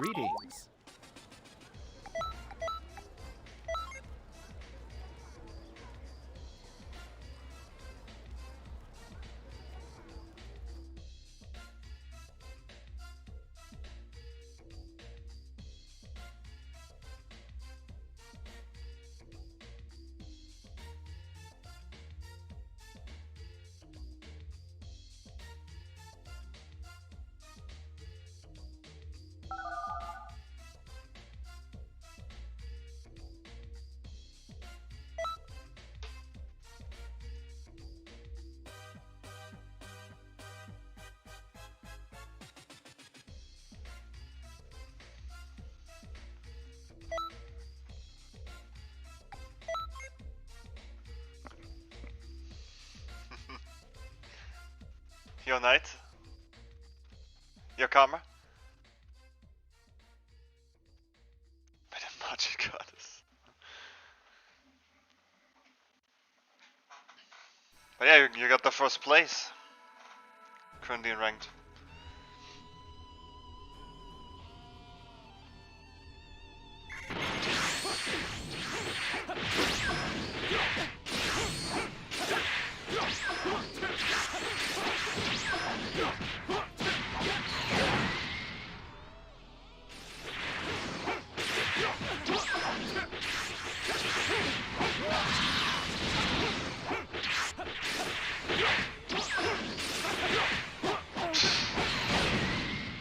Greetings. Your knight? Your karma? By the magic goddess. But yeah, you got the first place. Currently in ranked.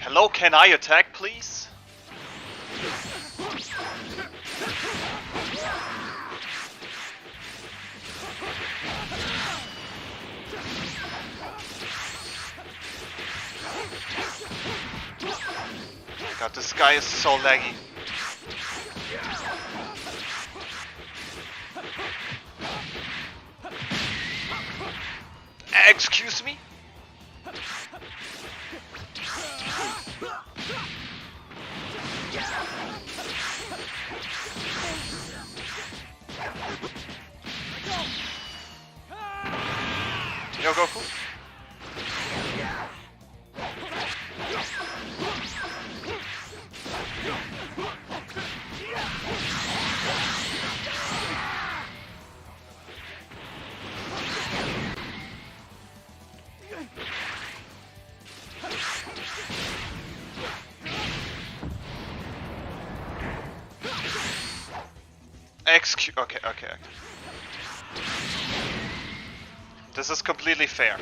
Hello, can I attack, please? God, this guy is so laggy. Excuse me? Yo, Goku. Okay. This is completely fair.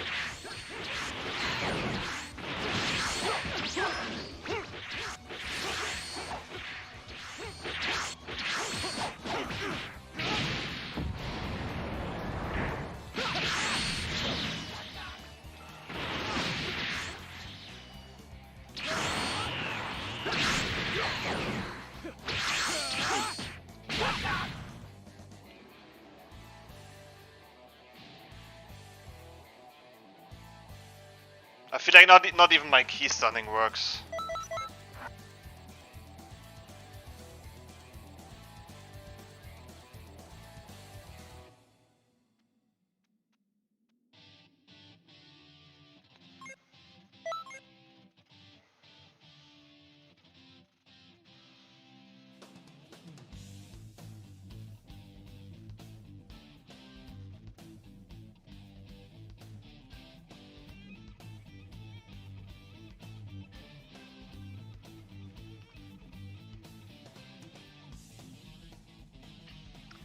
I feel like not even my key stunning works.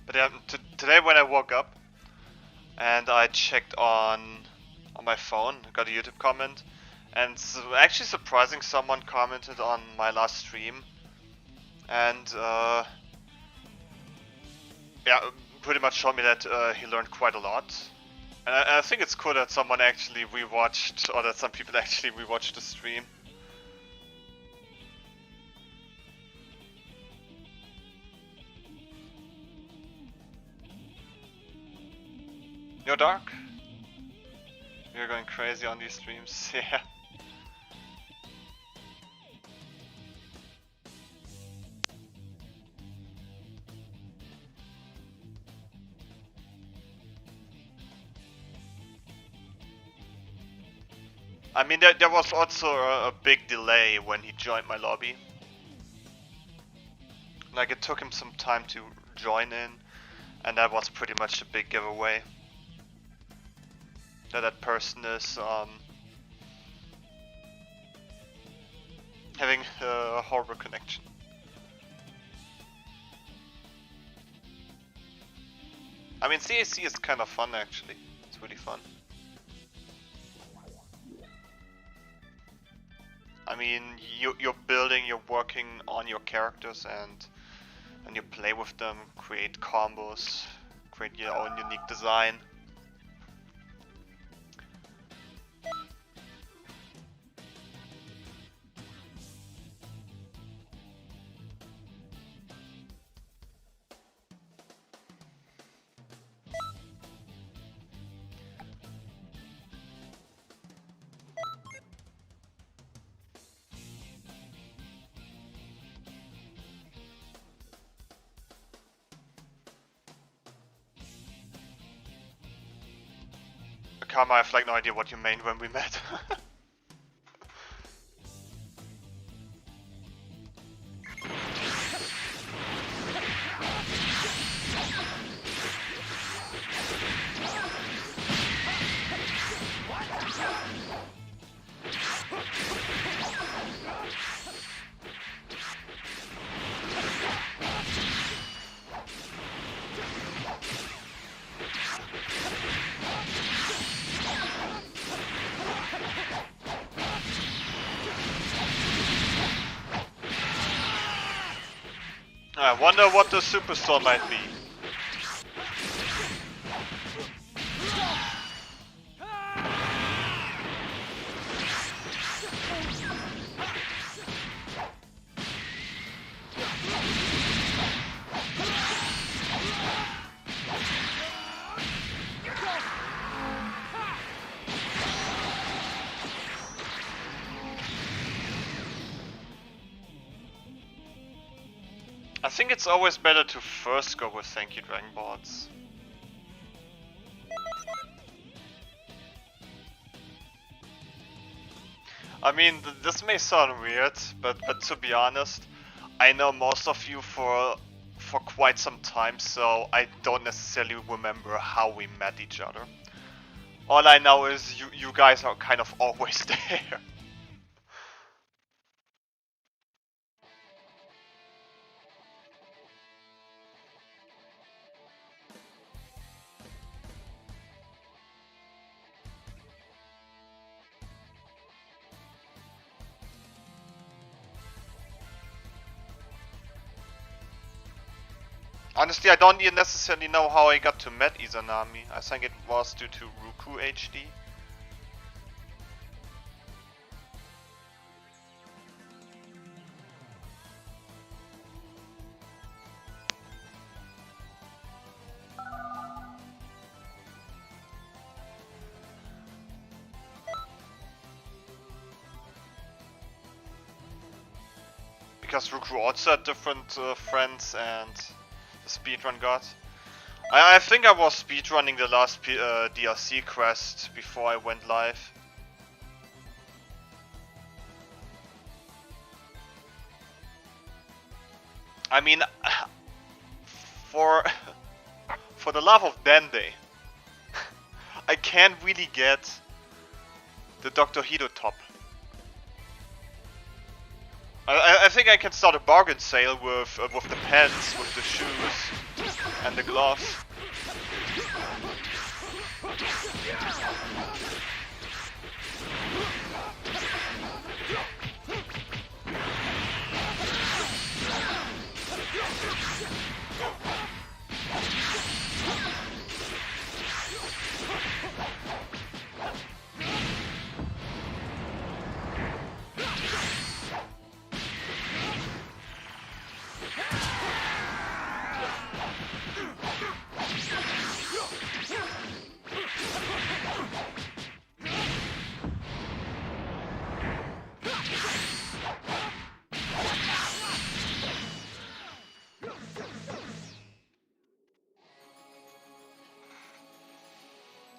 But yeah, today when I woke up and I checked on my phone, I got a YouTube comment, and actually surprising, someone commented on my last stream, and yeah, pretty much showed me that he learned quite a lot. And I think it's cool that someone actually rewatched, or that some people actually rewatched the stream. You're dark? You're going crazy on these streams, yeah. I mean, there was also a big delay when he joined my lobby. Like, it took him some time to join in, and that was pretty much a big giveaway. That person is having a horrible connection. I mean, CAC is kind of fun actually. It's really fun. I mean, you're building, you're working on your characters, and you play with them, create combos, create your own unique design. Karma, I have like no idea what you meant when we met. I wonder what the Superstar might be. I think it's always better to first go with Thank You Dragon Balls. I mean, this may sound weird, but to be honest, I know most of you for quite some time, so I don't necessarily remember how we met each other. All I know is you guys are kind of always there. Honestly, I don't even necessarily know how I got to meet Izanami. I think it was due to Ruku HD. Because Ruku also had different friends and the speedrun got. I think I was speedrunning the last DLC quest before I went live. I mean, for the love of Dende, I can't really get the Dr. Hito top. I think I can start a bargain sale with the pants, with the shoes, and the gloves.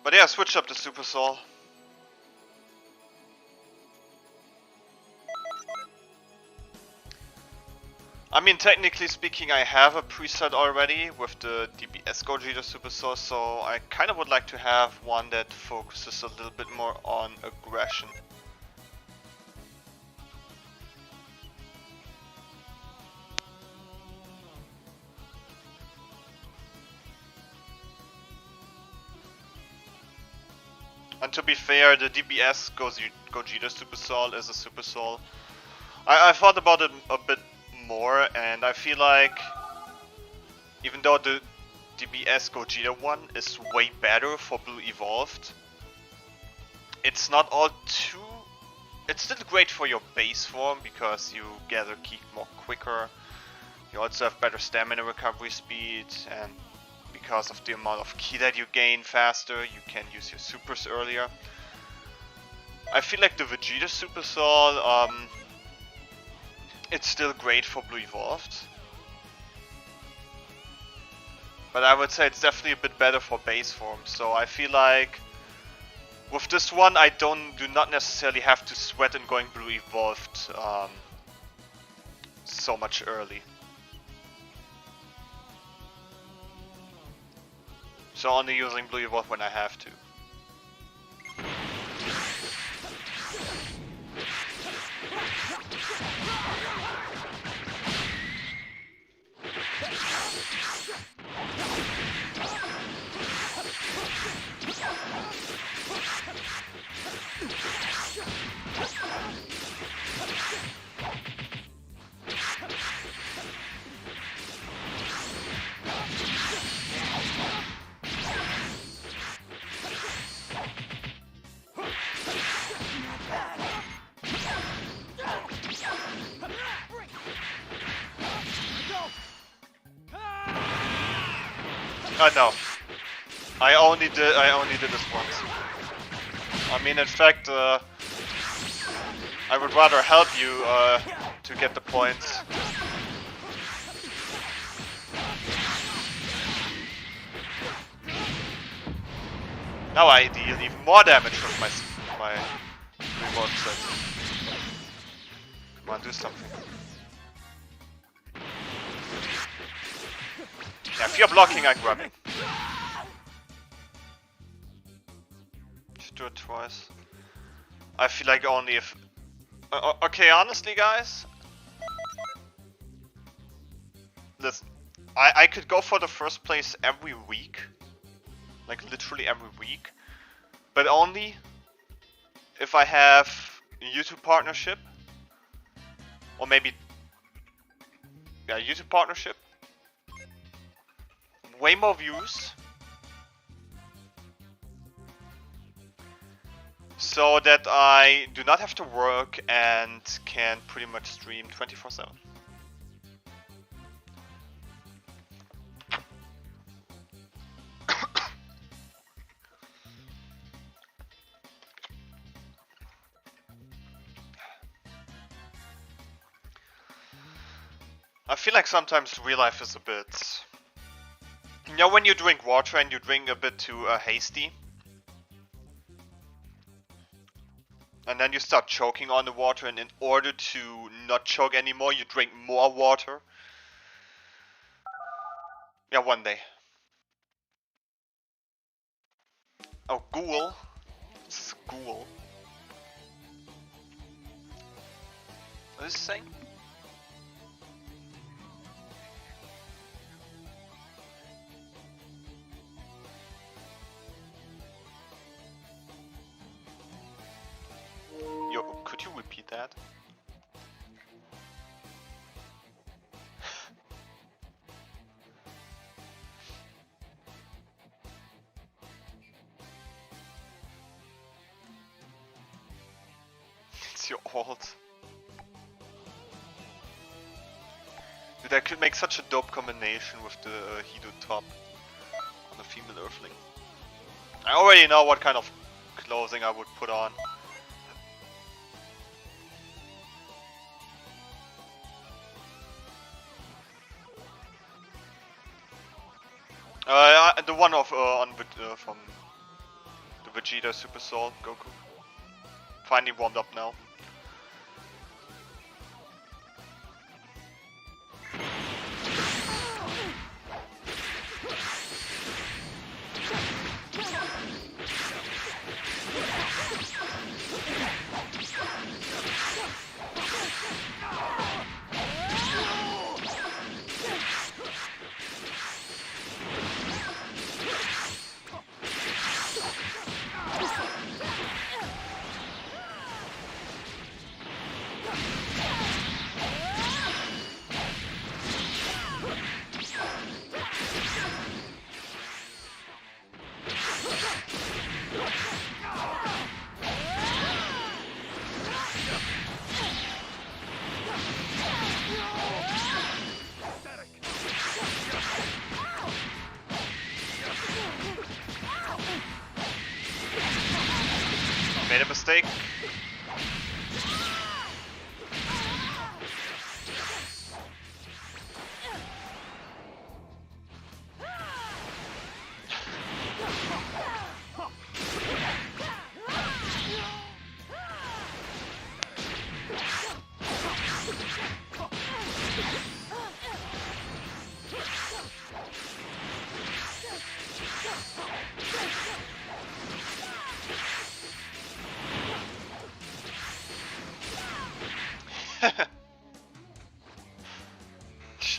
But yeah, switch up to Super Soul. I mean, technically speaking, I have a preset already with the DBS Gogeta Super Soul, so I kind of would like to have one that focuses a little bit more on aggression. And to be fair, the DBS Gogeta Super Soul is a Super Soul. I thought about it a bit more, and I feel like even though the DBS Gogeta one is way better for Blue Evolved, it's not all too... It's still great for your base form because you gather ki more quicker. You also have better stamina recovery speed, and because of the amount of ki that you gain faster, you can use your supers earlier. I feel like the Vegeta Super Soul, it's still great for Blue Evolved. But I would say it's definitely a bit better for base form, so I feel like With this one, I do not necessarily have to sweat in going blue evolved so much early. So only using blue evolved when I have to. No. I only did this once. I mean, in fact, I would rather help you to get the points. Now I deal even more damage with my remote set. Come on, do something. Yeah, if you're blocking, I'm grabbing. Should do it twice. I feel like only if... okay, honestly guys... Listen, I could go for the first place every week. Like literally every week. But only if I have a YouTube partnership. Or maybe... yeah, YouTube partnership. Way more views. So that I do not have to work and can pretty much stream 24/7. I feel like sometimes real life is a bit... You know when you drink water and you drink a bit too hasty? And then you start choking on the water, and in order to not choke anymore, you drink more water. Yeah, one day. Oh, ghoul? This is a ghoul. What is it saying? Yo, could you repeat that? It's your alt. Dude, I could make such a dope combination with the Hido top on a female Earthling. I already know what kind of clothing I would put on. The one of from the Vegeta Super Soul Goku. Finally warmed up now. Made a mistake.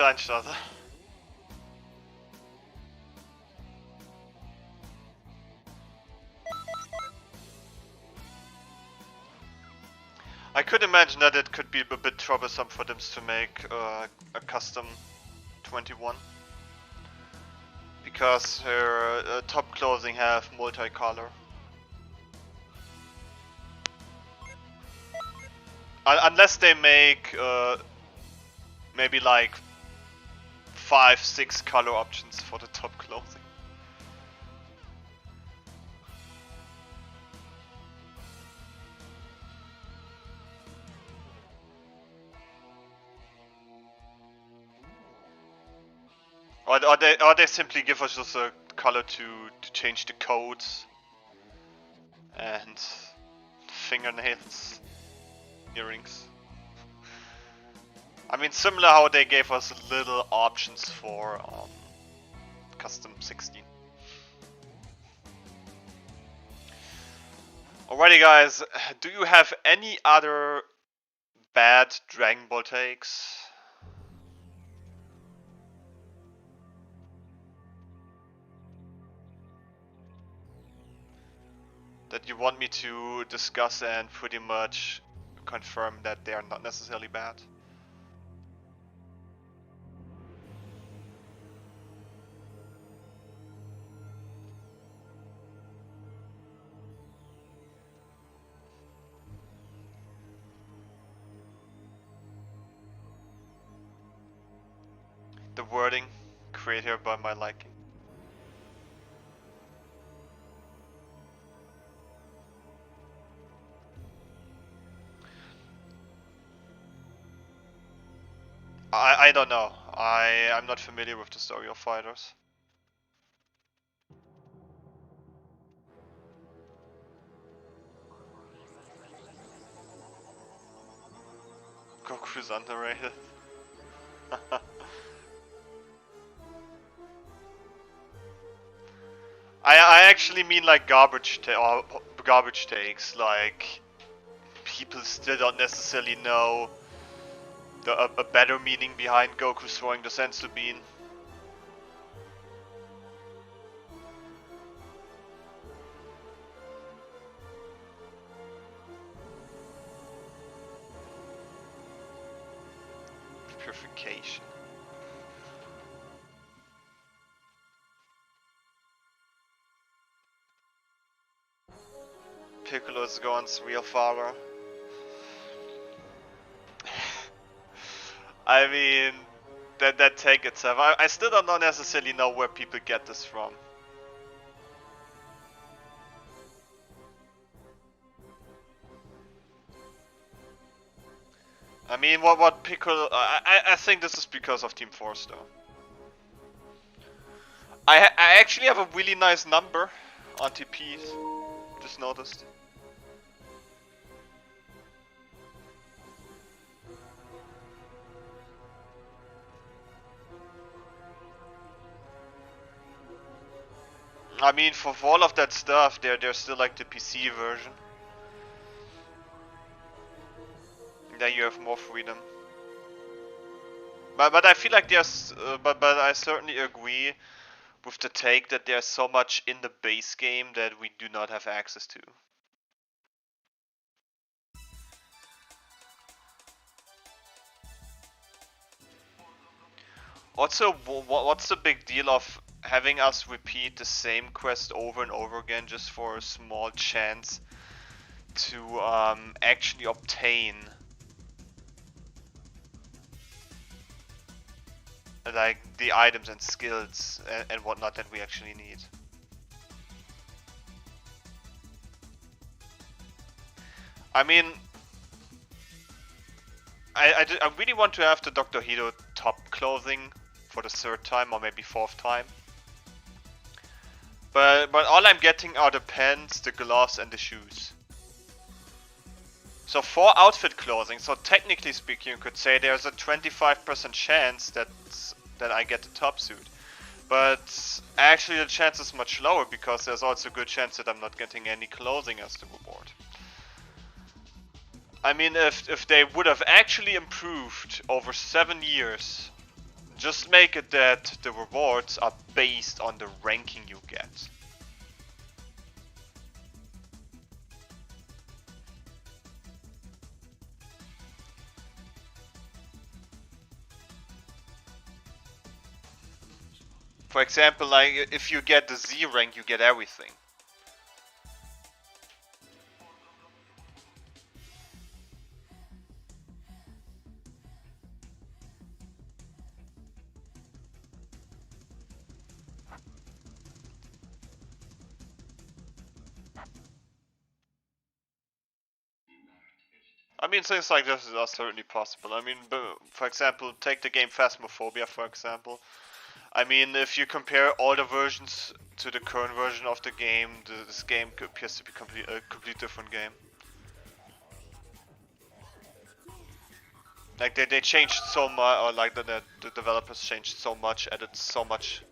Kleinstadt. I could imagine that it could be a bit troublesome for them to make a custom 21. Because her top clothing have multicolor. Unless they make maybe like 5-6 color options for the top clothing. Or they simply give us just a color to change the codes and fingernails, earrings. I mean, similar how they gave us little options for custom 16. Alrighty guys, do you have any other bad Dragon Ball takes? That you want me to discuss and pretty much confirm that they are not necessarily bad? The wording created by my liking. I don't know. I'm not familiar with the story of fighters. Goku's underrated. I actually mean like garbage takes, like people still don't necessarily know a better meaning behind Goku throwing the senzu bean. Purification. Piccolo's Gohan's real father. I mean, that take itself. I still don't necessarily know where people get this from. I mean, what Piccolo... I think this is because of Team Force though. I actually have a really nice number on TPs. Just noticed. I mean, for all of that stuff, there's still like the PC version. Then you have more freedom. But I feel like there's, but I certainly agree with the take that there's so much in the base game that we do not have access to. Also, what's the big deal of having us repeat the same quest over and over again just for a small chance to actually obtain like the items and skills and whatnot that we actually need? I mean, I really want to have the Dr. Hito top clothing for the 3rd time or maybe 4th time. But all I'm getting are the pants, the gloves and the shoes. So 4 outfit clothing, so technically speaking you could say there's a 25% chance that I get the top suit. But actually the chance is much lower because there's also a good chance that I'm not getting any clothing as the reward. I mean, if they would have actually improved over 7 years Just make it that the rewards are based on the ranking you get. For example, like if you get the Z rank, you get everything. I mean, things like this are certainly possible. I mean, for example, take the game Phasmophobia, for example. I mean, if you compare all the versions to the current version of the game, this game appears to be a completely different game. Like they changed so much, or like the developers changed so much, added so much.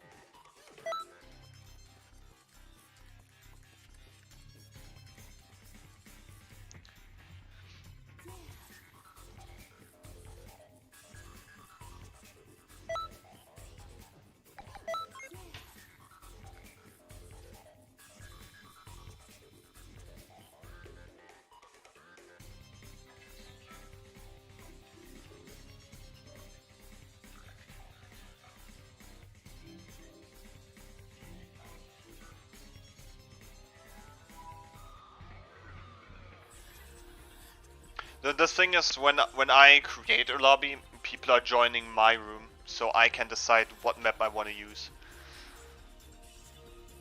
The thing is, when I create a lobby, people are joining my room, so I can decide what map I want to use.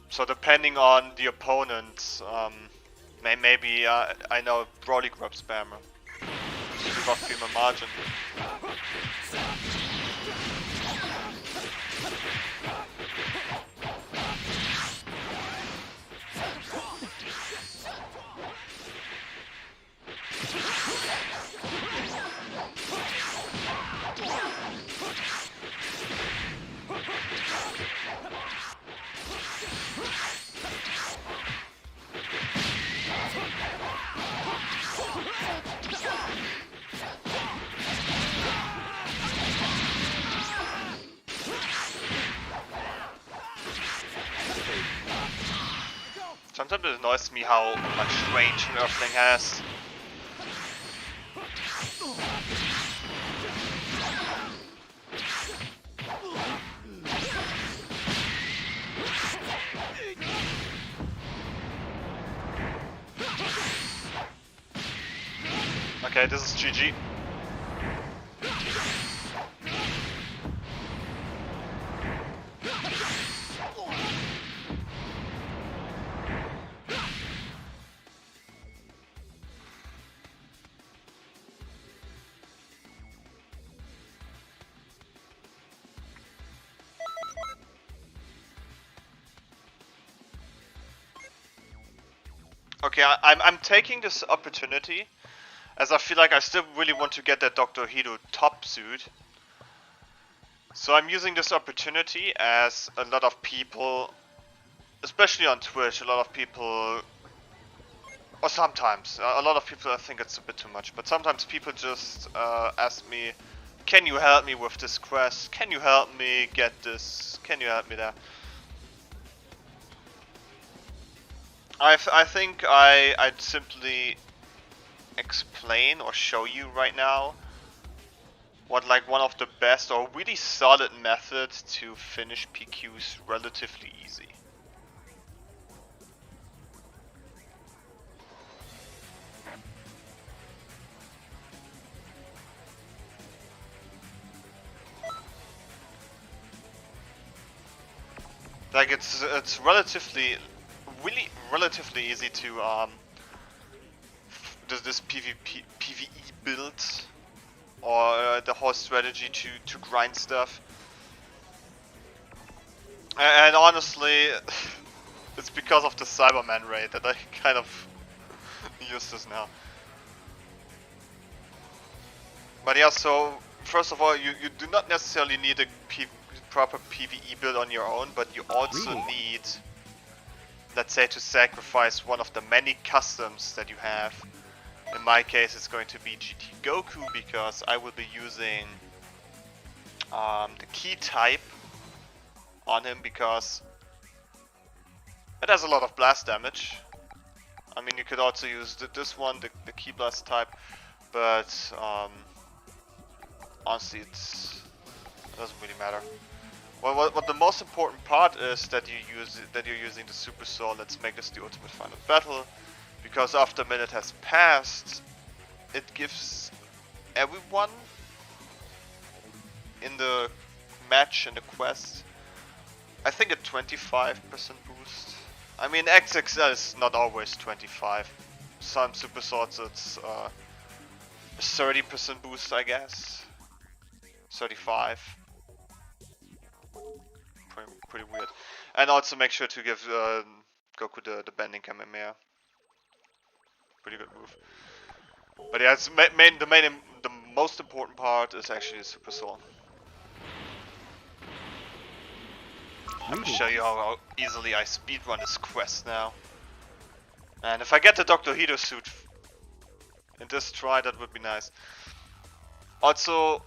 So depending on the opponent, maybe I know Broly Grub Spammer. Super female margin. Sometimes it annoys me how much range an Earthling has. Okay, this is GG. Okay, I'm taking this opportunity, as I feel like I still really want to get that Dr. Hiro top suit. So I'm using this opportunity, as a lot of people, especially on Twitch, a lot of people, or sometimes, a lot of people I think it's a bit too much, but sometimes people just ask me, can you help me with this quest? Can you help me get this? Can you help me there? I think I'd simply explain or show you right now what like one of the best or really solid methods to finish PQs relatively easy. Like it's relatively easy to this PvE build or the whole strategy to grind stuff. And honestly, it's because of the Cyberman raid that I kind of use this now. But yeah, so first of all, you do not necessarily need a proper PvE build on your own, but you also need, let's say, to sacrifice one of the many customs that you have. In my case, it's going to be GT Goku, because I will be using the key type on him because it has a lot of blast damage. I mean, you could also use this one, the key blast type, but honestly, it doesn't really matter. Well, what the most important part is that you're using the Super Soul. Let's make this the ultimate final battle, because after a minute has passed, it gives everyone in the match and the quest, I think, a 25% boost. I mean, XXL is not always 25. Some Super Swords it's a 30% boost, I guess. 35. Pretty weird. And also make sure to give Goku the bending Kamehameha. Pretty good move. But yeah, it's the most important part is actually the Super Soul. I'm gonna show you how easily I speedrun this quest now. And if I get the Dr. Hito suit in this try, that would be nice. Also,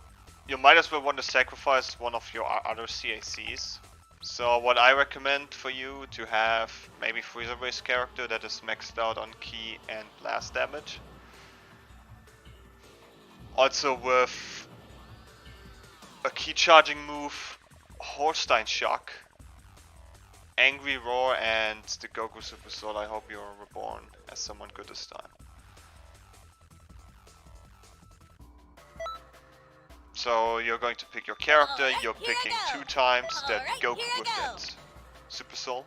you might as well want to sacrifice one of your other CACs. So what I recommend for you to have maybe Freezer Race character that is maxed out on key and blast damage. Also with a key charging move, Holstein Shock, Angry Roar, and the Goku Super Soul. I hope you're reborn as someone good this time. So you're going to pick your character, you're picking 2 times that Goku with that Super Soul.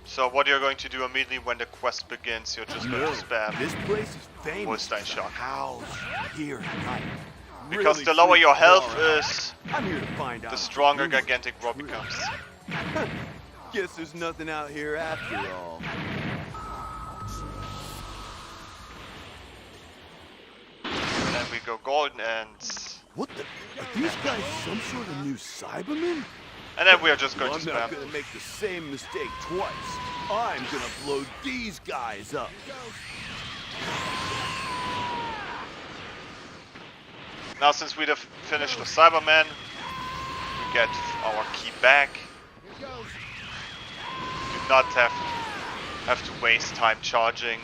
So what you're going to do immediately when the quest begins, you're just going to spam This place is famous. Holstein Shock. House here tonight. Because Really the lower your health right. is, I'm here to find out the stronger who's Gigantic Roar true. becomes. Guess there's nothing out here after all. Then we go golden and What the? Are these guys some sort of new Cybermen? then we are just going Well, to I'm not spam. gonna make the same mistake twice. I'm gonna blow these guys up. Now since we have finished the Cyberman, we get our key back. Do not have to waste time charging.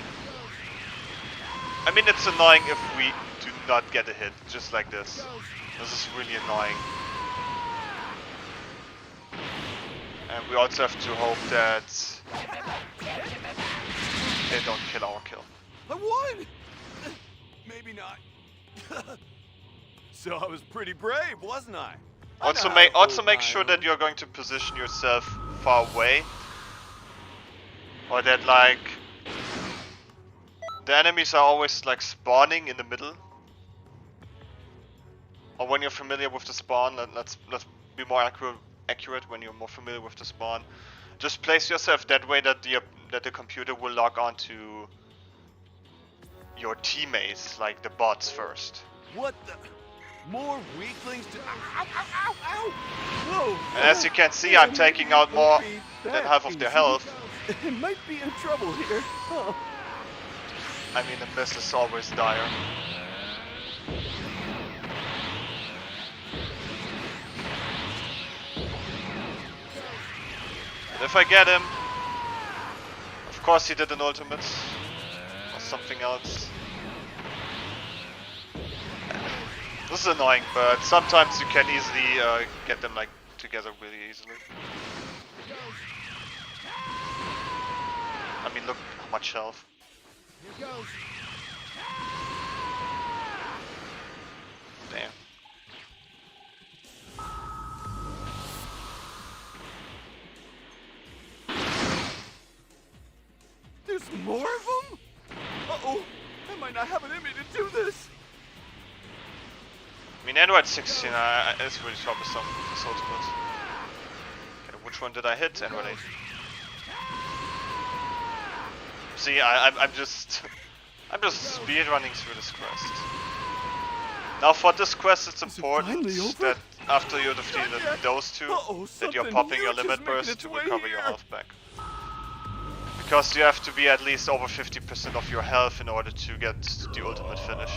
I mean, it's annoying if we do not get a hit, just like this. This is really annoying. And we also have to hope that they don't kill our kill. I won! Maybe not. So I was pretty brave, wasn't I? Also make sure that you're going to position yourself far away. Or that like the enemies are always like spawning in the middle. Or when you're familiar with the spawn, let's be more accurate when you're more familiar with the spawn. Just place yourself that way that the computer will log on to your teammates, like the bots first. What the? More weaklings to. Ow, ow, ow, ow! Whoa! And as you can see, I'm taking out more than half of their health. It might be in trouble here. Oh. I mean, the miss is always dire. And if I get him, of course he did an ultimate or something else. This is annoying, but sometimes you can easily get them like together really easily. I mean, look how much health. Damn. There's more of them? Uh-oh, I might not have it in me to do this. I mean, Android 16 is really troublesome with this ultimate. Okay, which one did I hit? Android 8. See, I'm just speedrunning through this quest. Now for this quest it's important that after you defeated those two, that you're popping your limit burst to recover your health back. Because you have to be at least over 50% of your health in order to get the ultimate finish.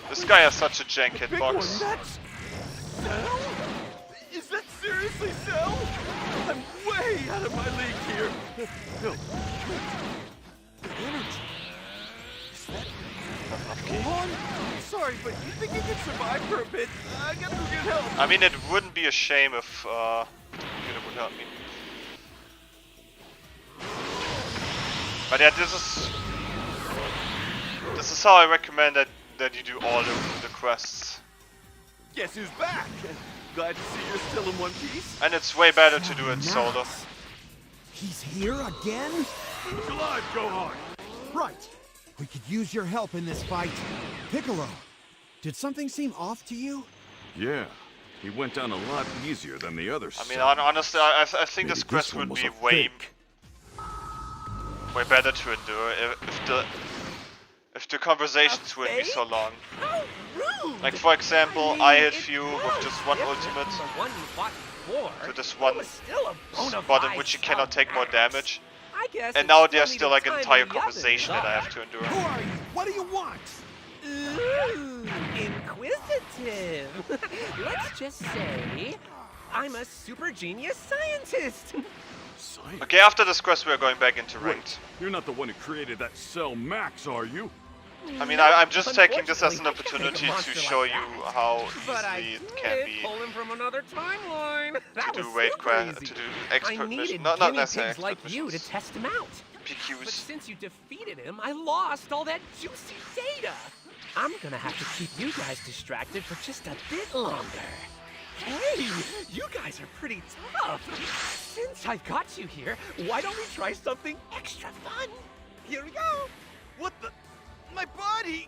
This guy has such a jank hitbox. Is that seriously Cell? I'm way out of my league here. No. The energy. Is that... Hold on. Sorry, but you think you can survive for a bit? I gotta go get help. I mean, it wouldn't be a shame if Unit would help me. But yeah, this is how I recommend that you do all the quests. Guess who's back? Glad to see you're still in one piece. And it's way better to do it solo. He's here again? Alive, Gohan! Right. We could use your help in this fight. Piccolo, did something seem off to you? Yeah, he went down a lot easier than the others. I mean, honestly, I think this quest would be way better to endure if the conversations wouldn't be so long. How rude! Like, for example, I hit Few with just one ultimate to this one spot in which you cannot take more damage. And now there's still like an entire conversation that I have to endure. Who are you? What do you want? Ooh, inquisitive. Let's just say I'm a super genius scientist. Science? Okay, after this quest we are going back into Wait, ranked. you're not the one who created that Cell Max, are you? I mean, I'm just taking this as an opportunity to show you how easily it can be pull him from another timeline. That to do was raid super quest, easy. to do I expert needed mission. Not guinea necessarily pigs like expert you to missions. test him out. But PQs. since you defeated him, I lost all that juicy data. I'm gonna have to keep you guys distracted for just a bit longer. Hey, you guys are pretty tough. Since I've got you here, why don't we try something extra fun? Here we go. What the... My body!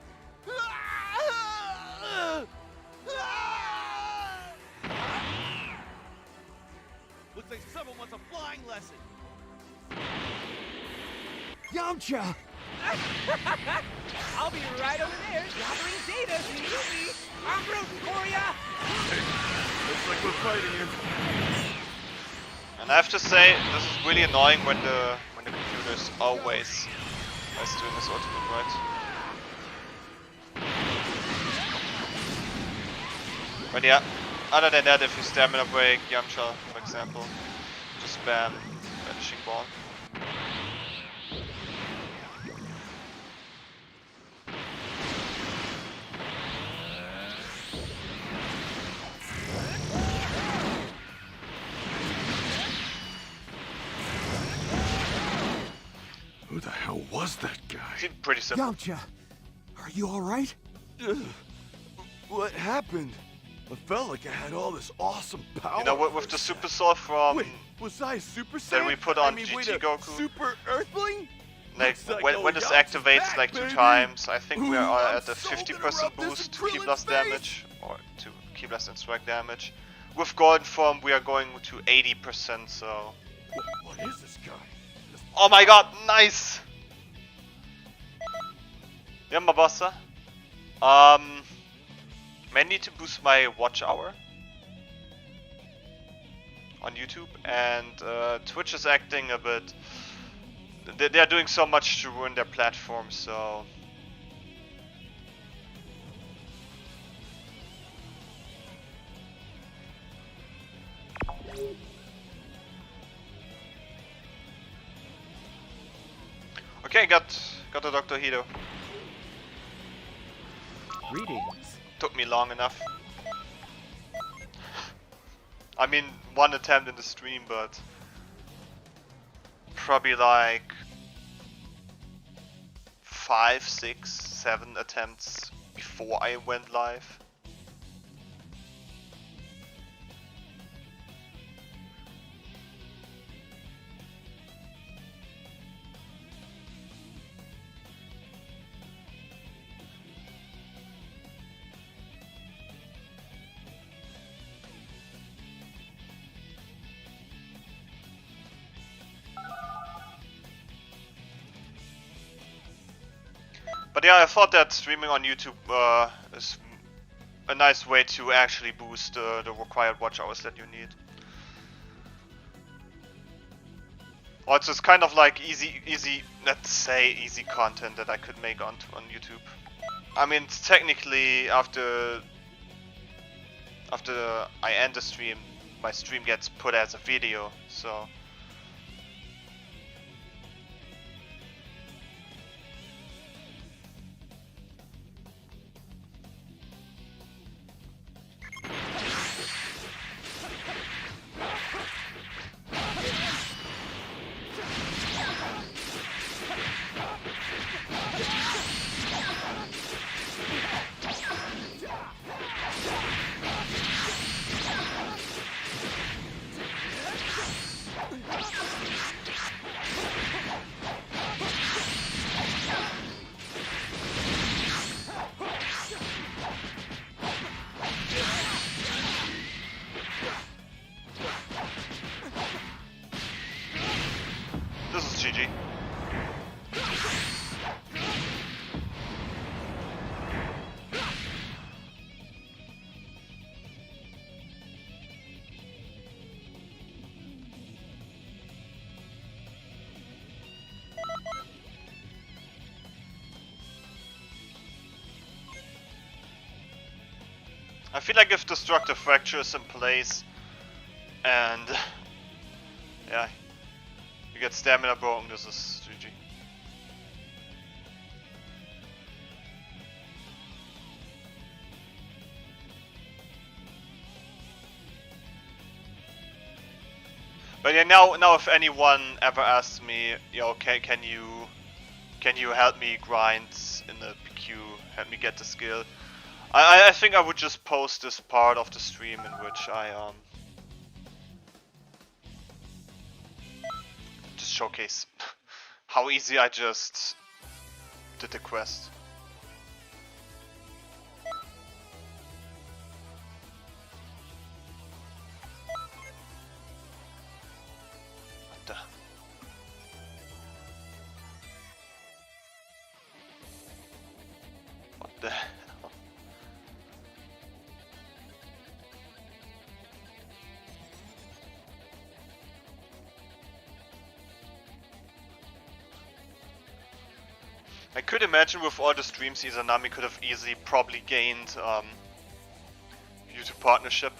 Looks like someone wants a flying lesson. Yamcha! I'll be right over there gathering data if you need me. I'm rooting for ya. Looks like we're fighting him. And I have to say, this is really annoying when the computer is always doing this ultimate right. But yeah, other than that, if you stamina break Yamcha, for example, just spam Vanishing Ball. Who the hell was that guy? Seemed pretty simple. Yamcha, are you all right? What happened? I felt like I had all this awesome power. You know, with the Super Soul from Wait, was I Super that Saiyan? we put on wait, GT a Goku? Super Earthling? like Looks like when this Yamcha's activates back, like 2 baby. times, I think we Ooh, are I'm at the so gonna 50% rub this boost to in keep Krillin's less face. damage, or to keep less in strike damage. With Golden Form we are going to 80%, so... What is this guy? Oh my god, nice! Yeah, Mabasa. May need to boost my watch hour on YouTube, and Twitch is acting a bit... They're doing so much to ruin their platform, so... Okay, got the Dr. Hito. Greetings. Took me long enough. I mean, one attempt in the stream, but probably like 5, 6, 7 attempts before I went live. But yeah, I thought that streaming on YouTube is a nice way to actually boost the required watch hours that you need. Also, it's kind of like easy, let's say easy content that I could make on YouTube. I mean, it's technically after I end the stream, my stream gets put as a video, so. This is GG. I feel like if Destructive Fracture is in place and yeah, you get stamina broken, this is GG. But yeah, now if anyone ever asks me, yo, can you help me grind in the PQ, help me get the skill? I think I would just post this part of the stream in which I just showcase how easy I just did the quest. What the? What the hell? I could imagine with all the streams Izanami could have easily probably gained YouTube partnership.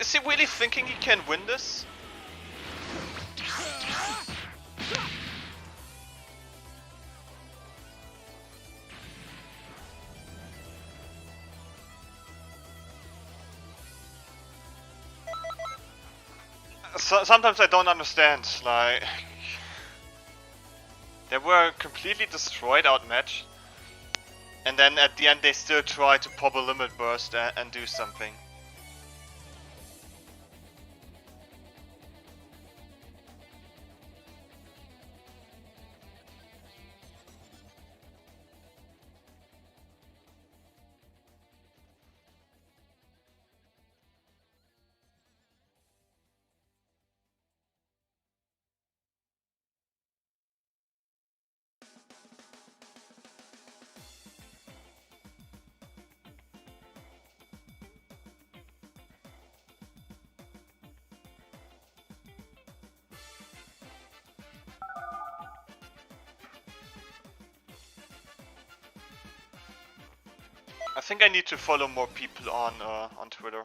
Is he really thinking he can win this? Sometimes I don't understand, like... They were completely destroyed, outmatched. And then at the end they still try to pop a limit burst and do something. I think I need to follow more people on Twitter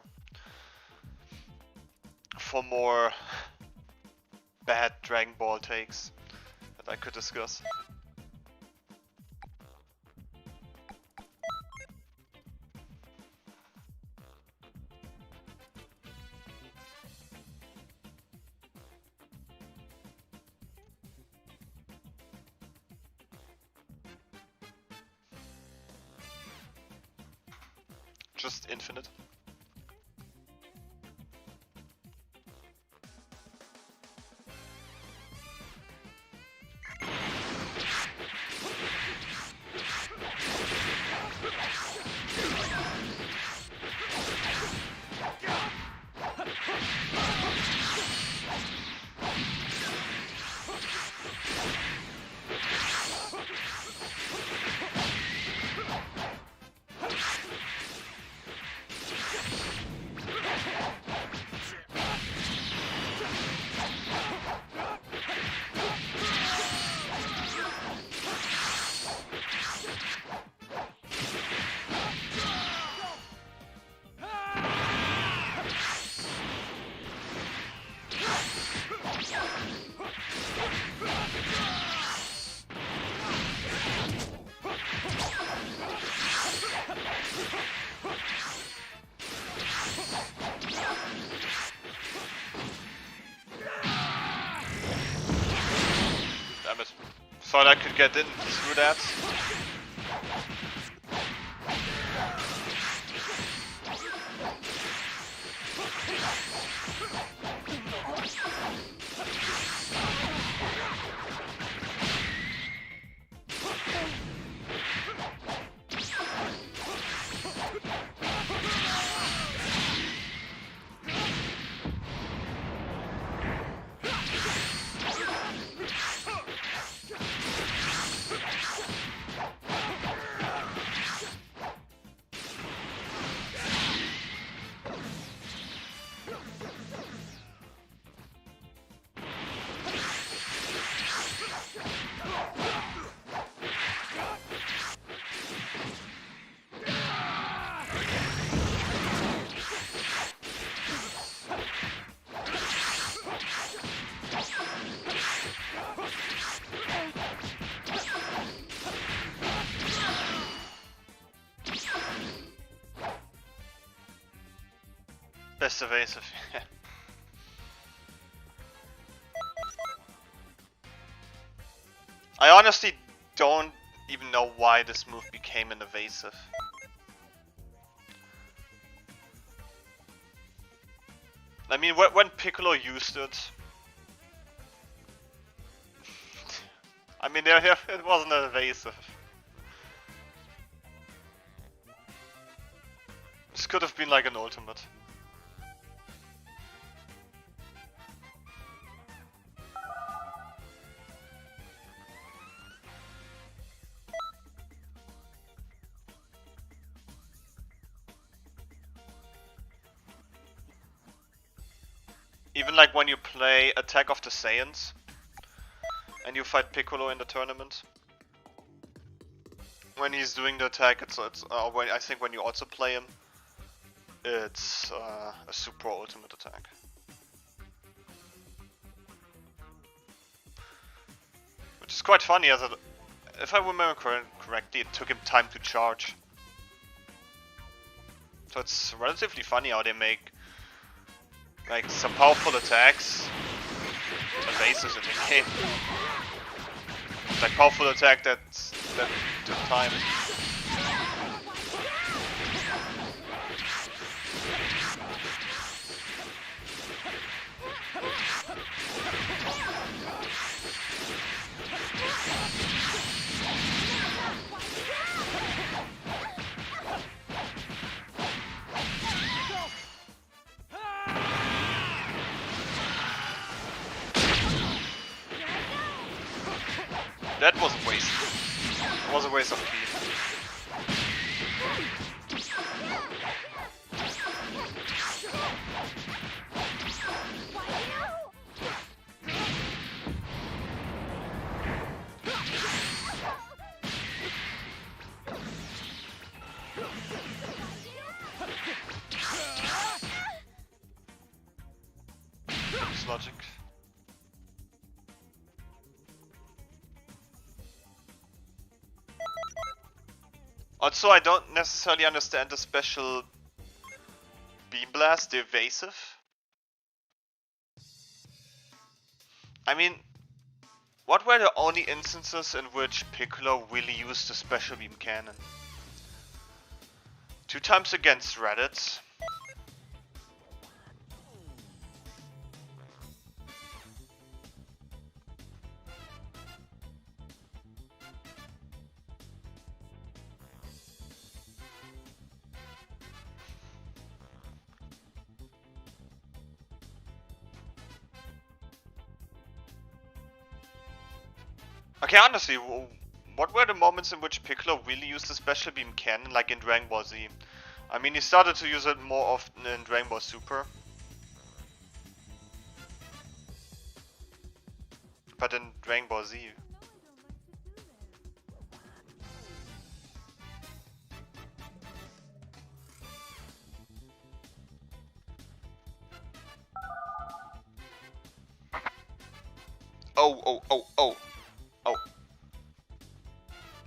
for more bad Dragon Ball takes that I could discuss. Just infinite. Damn it. Thought I could get in through that. Best evasive, yeah. I honestly don't even know why this move became an evasive. I mean, when Piccolo used it, I mean, it wasn't an evasive. This could have been like an ultimate. Even like when you play Attack of the Saiyans and you fight Piccolo in the tournament, when he's doing the attack, I think when you also play him, it's a super ultimate attack. Which is quite funny, as if I remember correctly, it took him time to charge. So it's relatively funny how they make like some powerful attacks evasives in the game. It's like powerful attack that took time. That was a waste. It was a waste of ki. logic. Also, I don't necessarily understand the special Beam Blast, the evasive. I mean, what were the only instances in which Piccolo really used the special beam cannon? 2 times against Reddit. Okay, honestly, what were the moments in which Piccolo really used the special beam cannon, like in Dragon Ball Z? I mean, he started to use it more often in Dragon Ball Super. But in Dragon Ball Z. Oh.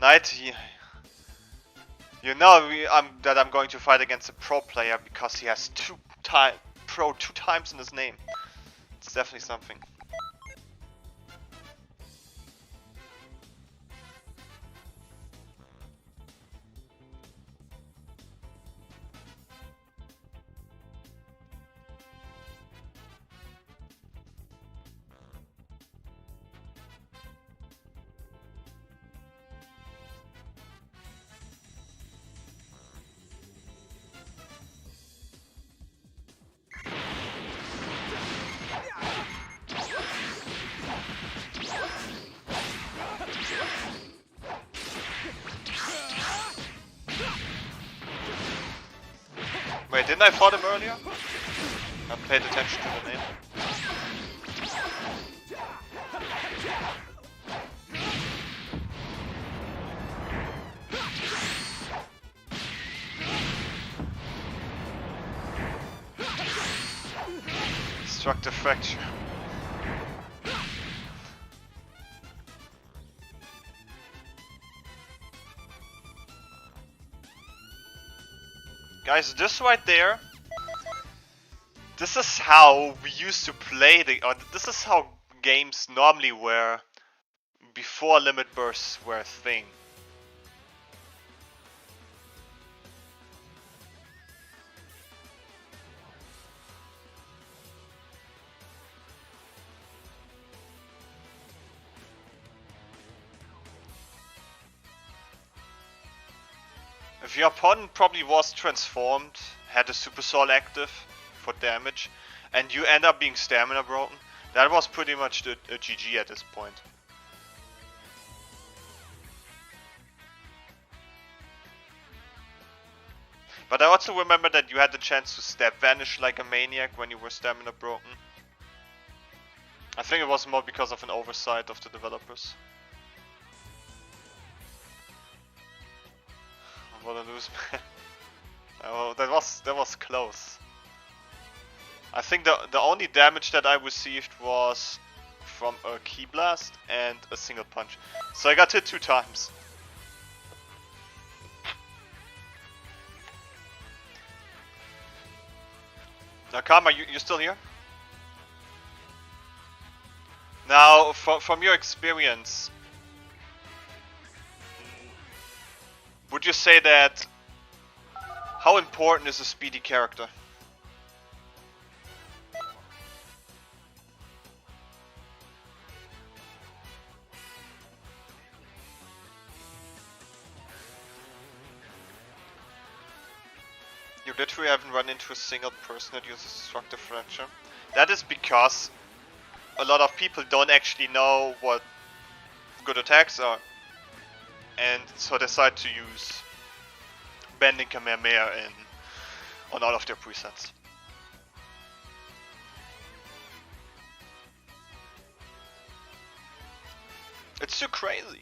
Knight, you know that I'm going to fight against a pro player because he has pro 2 times in his name. It's definitely something. Wait, didn't I fight him earlier? I paid attention to the name. Destructive fracture. Guys, this right there, this is how we used to play this is how games normally were before limit bursts were a thing. If your opponent probably was transformed, had a Super Soul active for damage, and you end up being stamina broken, that was pretty much a GG at this point. But I also remember that you had the chance to step vanish like a maniac when you were stamina broken. I think it was more because of an oversight of the developers. What a lose, man. Oh, that was close. I think the only damage that I received was from a Ki Blast and a single punch. So I got hit 2 times. Now Karma, you still here? Now, from your experience, would you say that how important is a speedy character? You literally haven't run into a single person that uses destructive fracture. That is because a lot of people don't actually know what good attacks are, and so decide to use Bending Kamehameha on all of their presets. It's too crazy.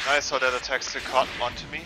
I saw that attack still caught onto me.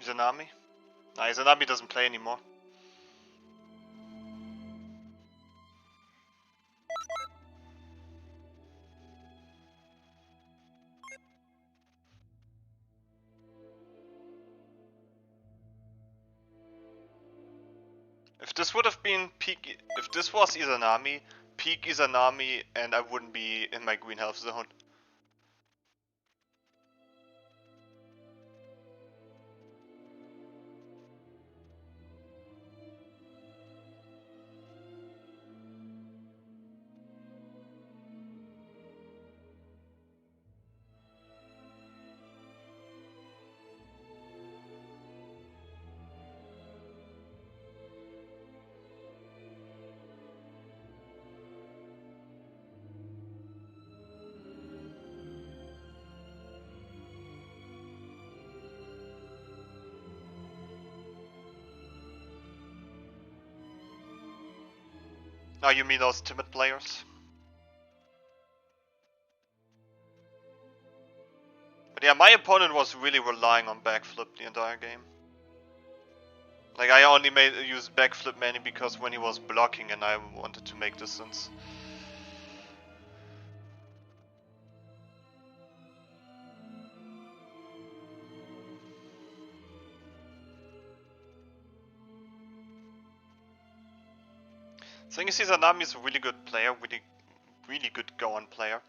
Izanami? Nah, Izanami doesn't play anymore. If this would have been peak, if this was Izanami, peak Izanami, and I wouldn't be in my green health zone. Oh, you mean those timid players? But yeah, my opponent was really relying on backflip the entire game. Like, I only used backflip mainly because when he was blocking and I wanted to make distance. Thing is, Izanami is a really good player, really good go-on player.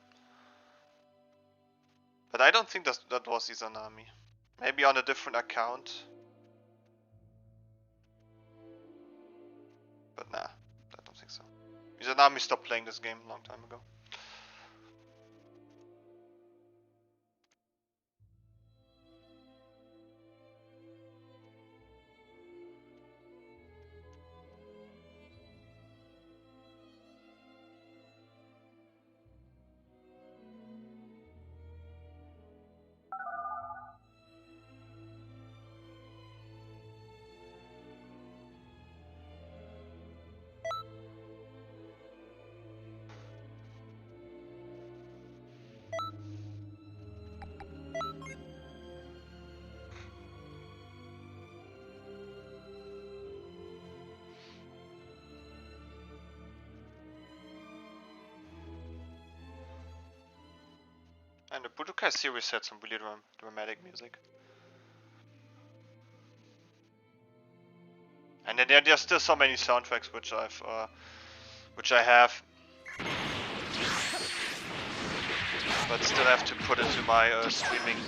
But I don't think that was Izanami. Maybe on a different account. But nah, I don't think so. Izanami stopped playing this game a long time ago. And the Budokai series had some really dramatic music. And then there's still so many soundtracks which I have, but still have to put into my streaming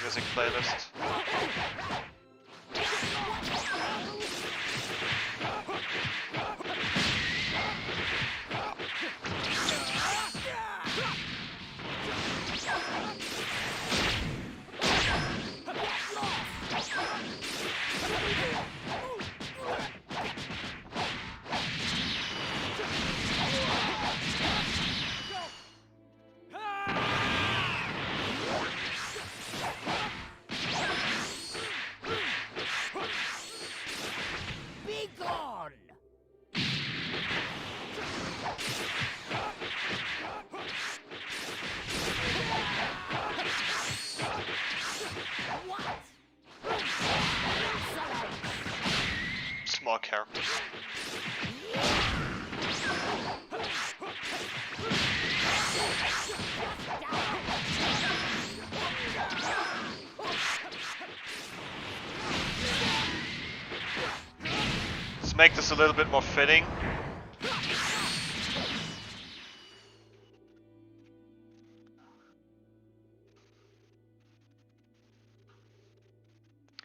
music playlist. Be gone! What? Small characters. Let's make this a little bit more fitting.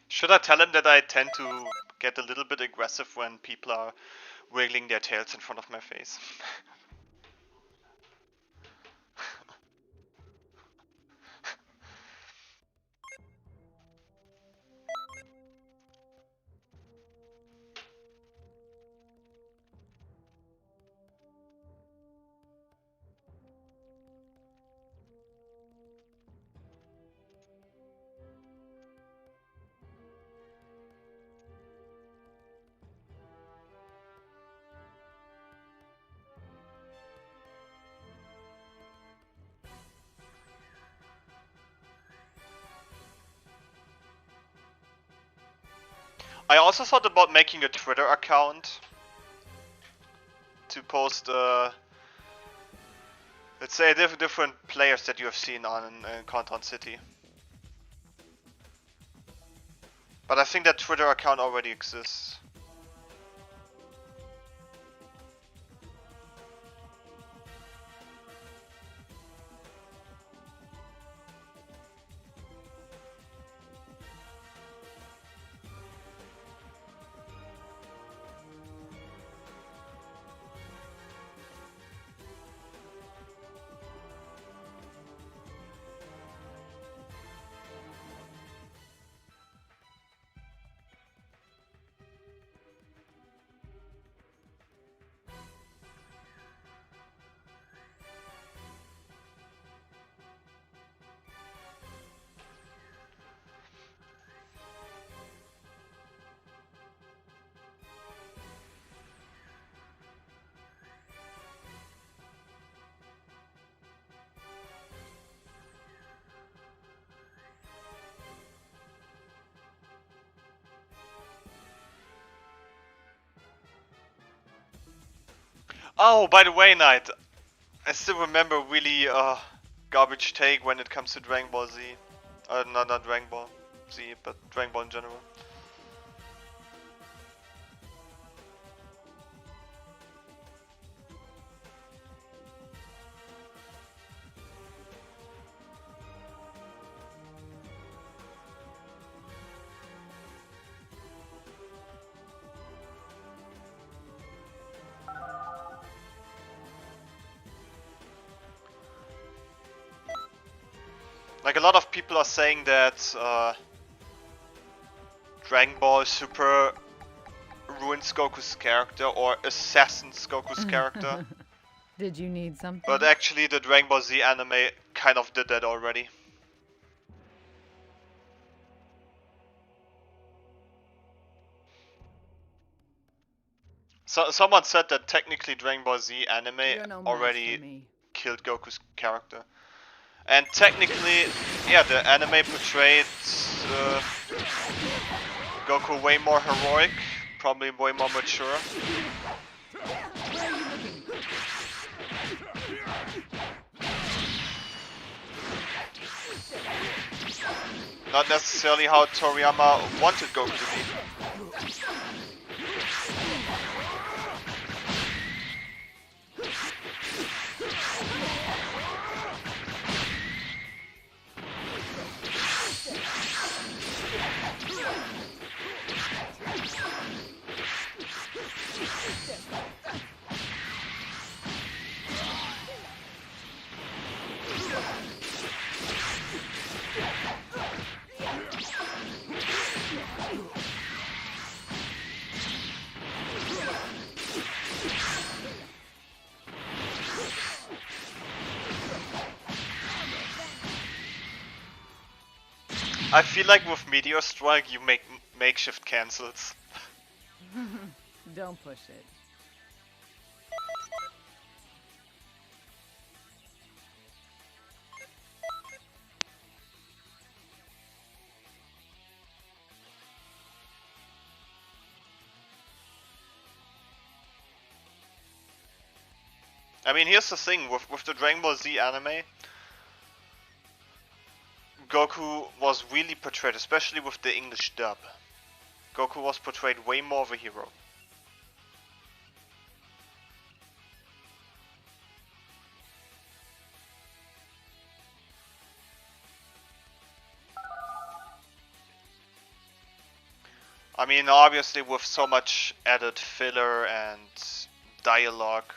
Should I tell him that I tend to get a little bit aggressive when people are wiggling their tails in front of my face? I also thought about making a Twitter account to post, let's say, different players that you have seen on Conton City. But I think that Twitter account already exists. Oh, by the way, Knight, I still remember really garbage take when it comes to Dragon Ball Z. Not Dragon Ball Z, but Dragon Ball in general. Like, a lot of people are saying that Dragon Ball Super ruins Goku's character or assassins Goku's character. Did you need something? But actually the Dragon Ball Z anime kind of did that already. So someone said that technically Dragon Ball Z anime You're no match for already me. killed Goku's character. And technically, yeah, the anime portrayed Goku way more heroic, probably way more mature. Not necessarily how Toriyama wanted Goku to be. I feel like with Meteor Strike you make makeshift cancels. Don't push it. I mean, here's the thing, with the Dragon Ball Z anime, Goku was really portrayed, especially with the English dub. Goku was portrayed way more of a hero. I mean, obviously with so much added filler and dialogue.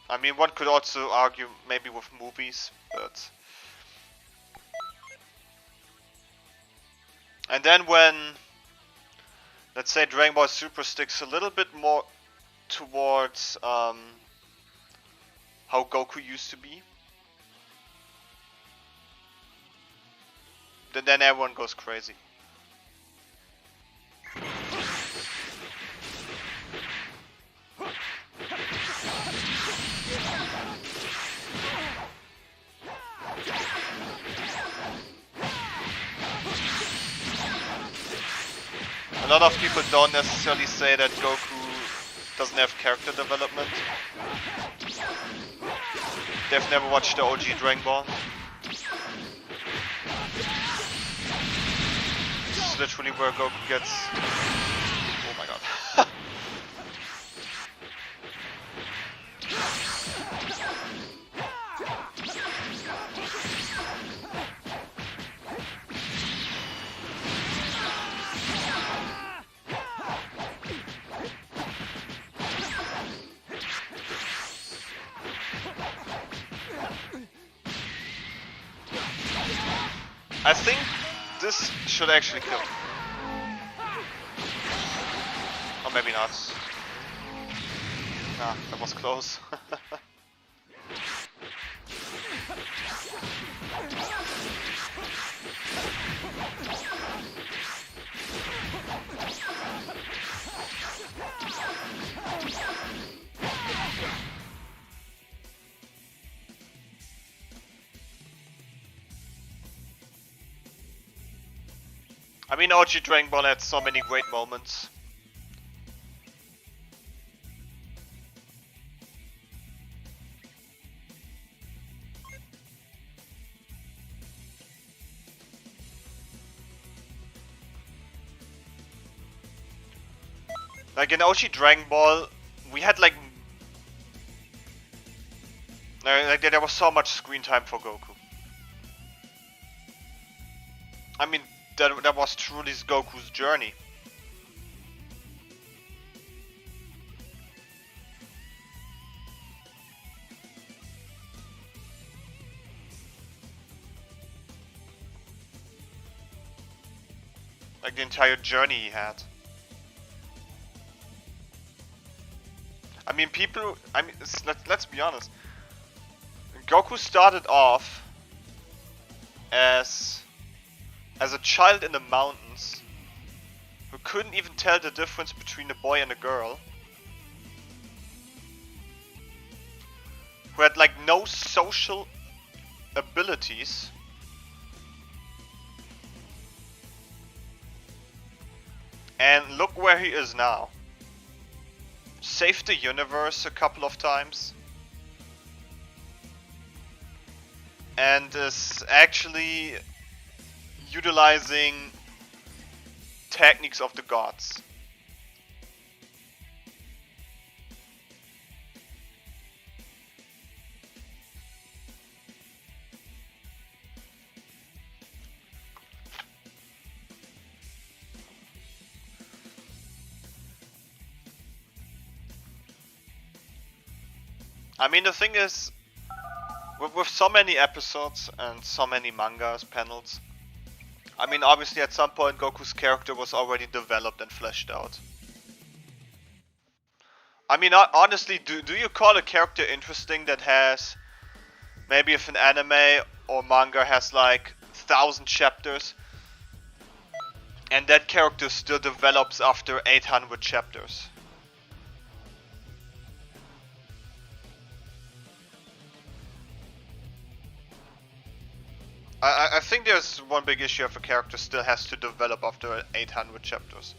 I mean, one could also argue maybe with movies, but... And then when, let's say, Dragon Ball Super sticks a little bit more towards how Goku used to be, then everyone goes crazy. A lot of people don't necessarily say that Goku doesn't have character development. They've never watched the OG Dragon Ball. This is literally where Goku gets... Oh my god. I think this should actually kill. Or maybe not. Nah, that was close. I mean, OG Dragon Ball had so many great moments. Like in OG Dragon Ball, we had like there was so much screen time for Goku. I mean, that was truly Goku's journey. Like the entire journey he had. I mean, let's be honest. Goku started off as a child in the mountains who couldn't even tell the difference between a boy and a girl, who had like no social abilities, and look where he is now. Saved the universe a couple of times, and is actually utilizing techniques of the gods. I mean, the thing is, with so many episodes and so many mangas, panels, I mean, obviously at some point Goku's character was already developed and fleshed out. I mean, honestly, do you call a character interesting that has, maybe if an anime or manga has like 1,000 chapters. And that character still develops after 800 chapters. I think there's one big issue if a character still has to develop after 800 chapters.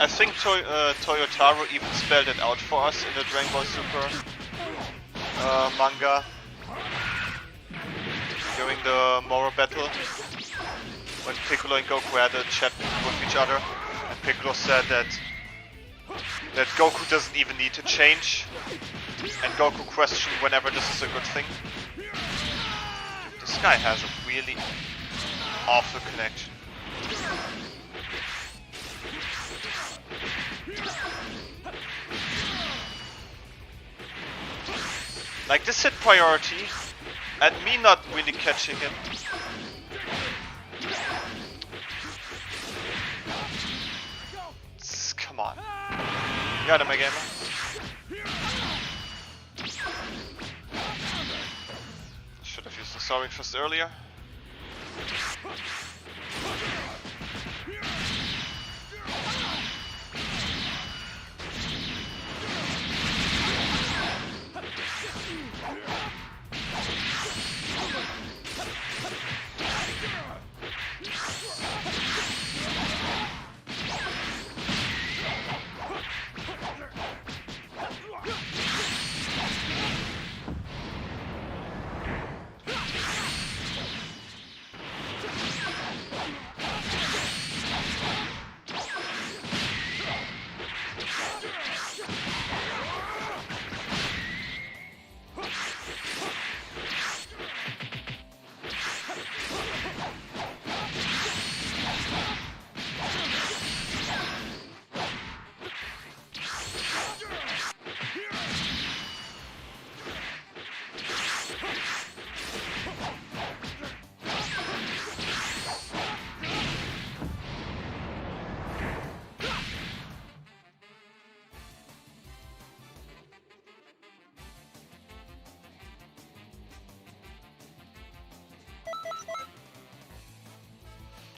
I think Toyotaro even spelled it out for us in the Dragon Ball Super manga during the Moro battle when Piccolo and Goku had a chat with each other, and Piccolo said that Goku doesn't even need to change, and Goku questioned whenever this is a good thing. This guy has a really awful connection. Like this hit priority, and me not really catching it. Come on. Got him again. Should have used the soaring fist earlier.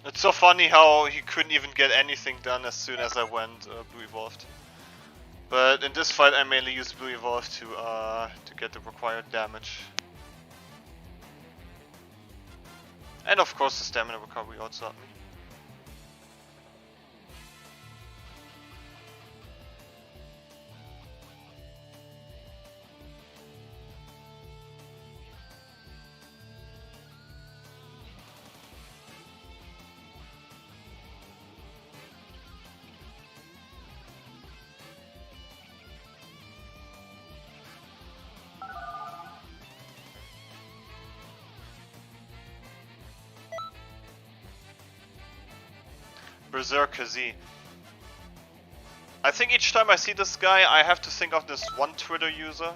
It's so funny how he couldn't even get anything done as soon as I went Blue Evolved. But in this fight I mainly used Blue Evolved to get the required damage. And of course the stamina recovery also helped me. Berserker Z. I think each time I see this guy, I have to think of this one Twitter user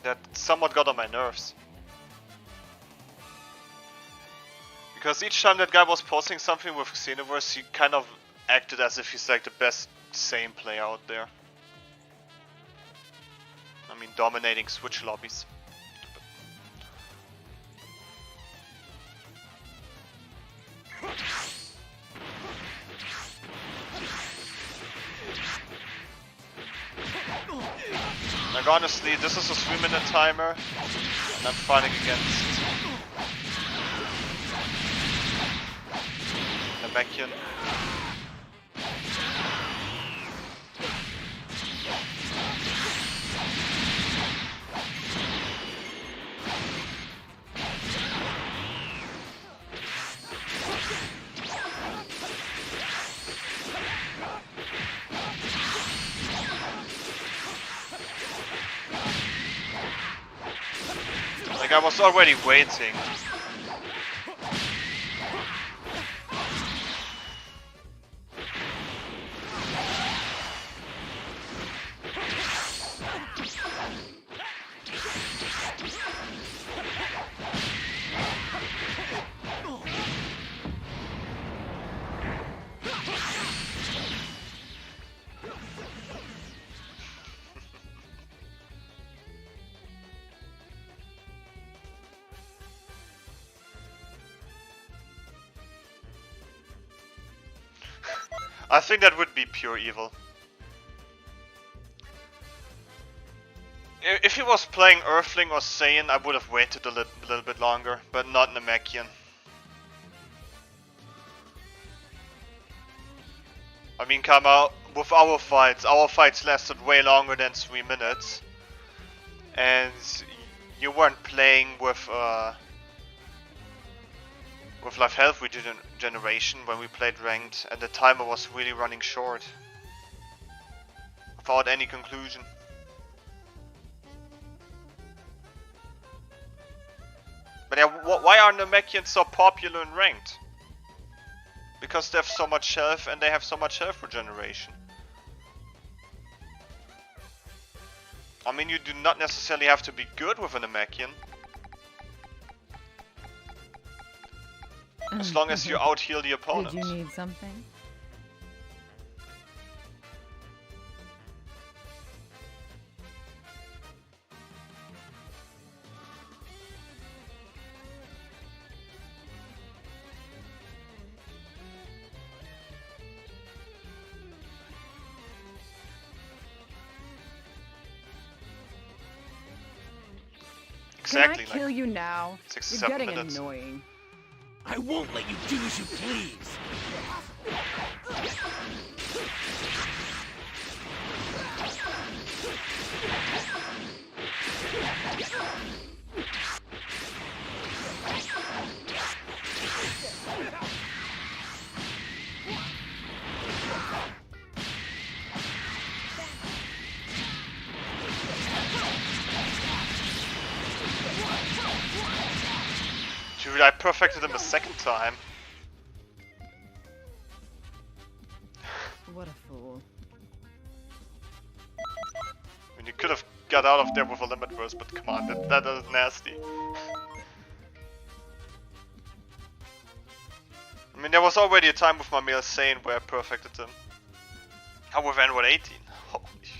that somewhat got on my nerves. Because each time that guy was posting something with Xenoverse, he kind of acted as if he's like the best sane player out there. I mean, dominating Switch lobbies. Like honestly, this is a 3-minute timer, and I'm fighting against Namekian. Like I was already waiting. I think that would be pure evil. If he was playing Earthling or Saiyan, I would have waited a little bit longer, but not Namekian. I mean, Kama, with our fights lasted way longer than 3 minutes. And you weren't playing with life health regeneration when we played ranked, and the timer was really running short. Without any conclusion. But yeah, why are Namekians so popular in ranked? Because they have so much health and they have so much health regeneration. I mean, you do not necessarily have to be good with a Namekian. As long as you out-heal the opponent. Did you need something? Exactly. Can I kill you now? 6 You're 7 getting minutes. annoying. I won't let you do as you please. Dude, I perfected him a second time. What a fool. I mean, you could have got out of there with a limit burst, but come on, that is nasty. I mean, there was already a time with my male Saiyan where I perfected him. How with N118? Holy shit.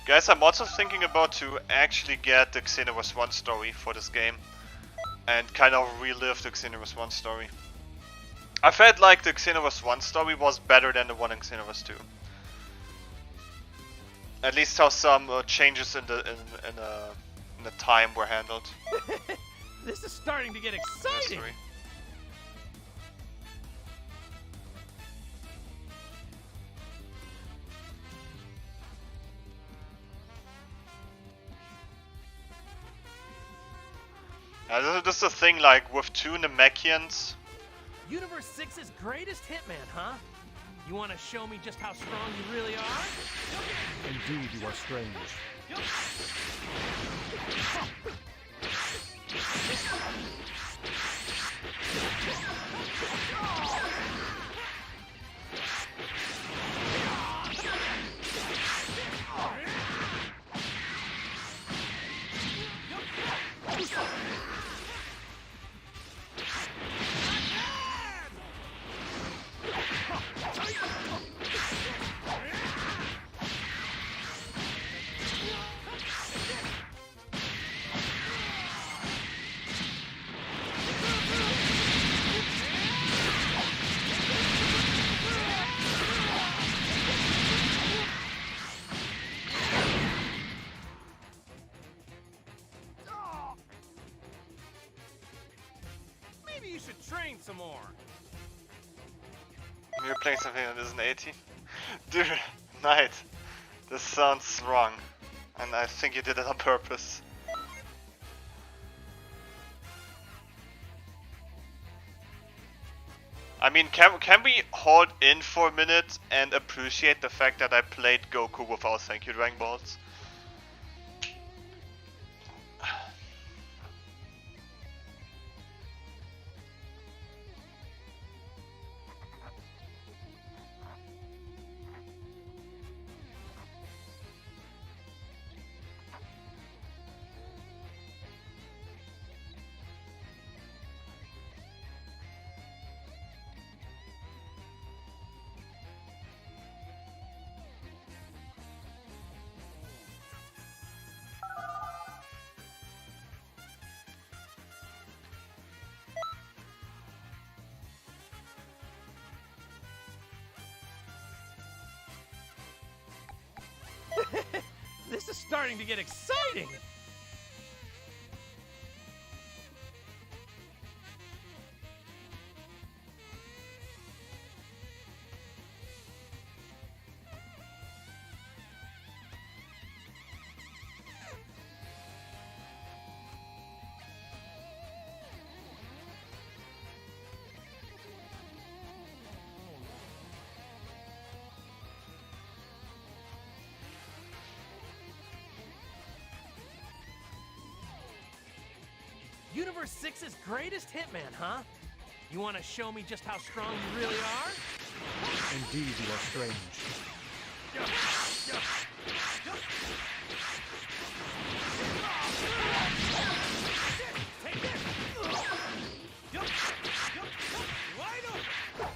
Guys, I'm also thinking about to actually get the Xenoverse 1 story for this game. And kind of relive the Xenoverse 1 story. I felt like the Xenoverse 1 story was better than the one in Xenoverse 2. At least how some changes in the time were handled. This is starting to get exciting. History. This is the thing, like, with 2 Namekians. Universe 6's greatest hitman, huh? You want to show me just how strong you really are? Indeed, you are strange. Maybe you should train some more. You're playing something that isn't 80? Dude, Knight, this sounds wrong. And I think you did it on purpose. I mean, can we hold in for a minute and appreciate the fact that I played Goku without thank you Dragon Balls? this is starting to get exciting! Universe 6's greatest hitman, huh? You want to show me just how strong you really are? Indeed, you are strange. Take this! Wide open!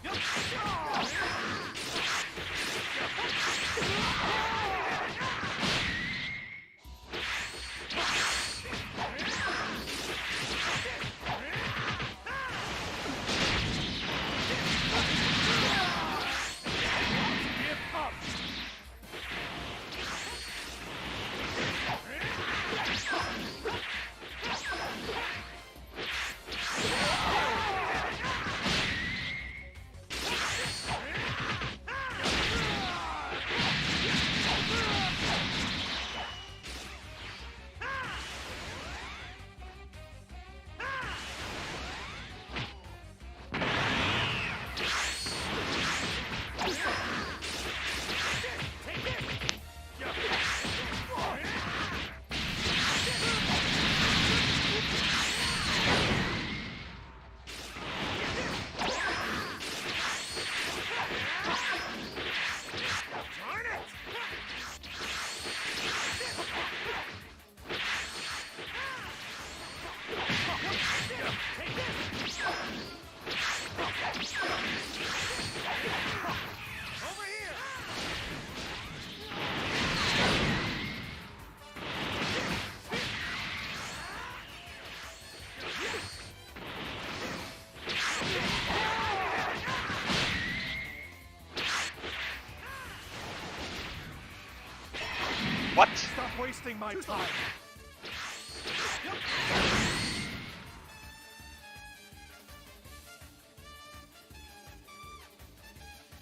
What? Stop wasting my time.